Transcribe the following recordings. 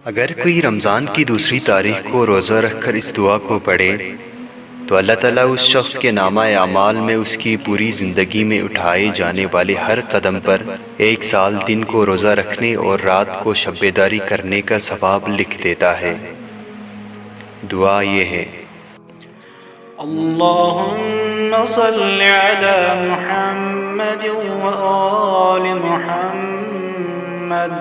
اگر کوئی رمضان کی دوسری تاریخ کو روزہ رکھ کر اس دعا کو پڑھے تو اللہ تعالیٰ اس شخص کے نامہ اعمال میں اس کی پوری زندگی میں اٹھائے جانے والے ہر قدم پر 1 سال دن کو روزہ رکھنے اور رات کو شب بیداری کرنے کا ثواب لکھ دیتا ہے۔ دعا یہ ہے: اللهم صل على محمد وآل محمد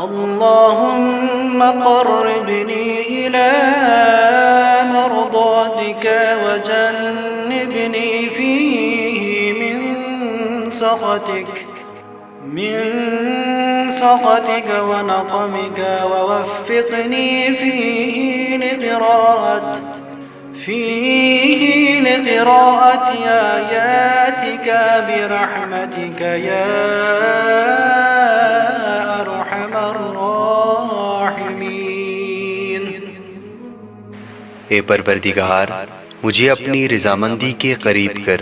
اللهم قربني إلى مرضاتك وجنبني فيه من سخطك ونقمك ووفقني فيه لقراءة آياتك برحمتك يا أرحم الراحمين۔ اے پروردگار، مجھے اپنی رضامندی کے قریب کر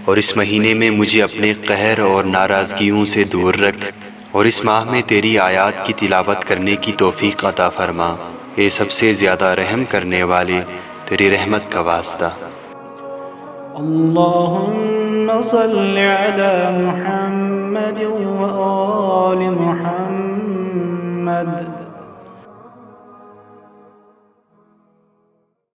اور اس مہینے میں مجھے اپنے قہر اور ناراضگیوں سے دور رکھ، اور اس ماہ میں تیری آیات کی تلاوت کرنے کی توفیق عطا فرما، اے سب سے زیادہ رحم کرنے والے، تیری رحمت کا واسطہ۔ اللهم صل على محمد وآل محمد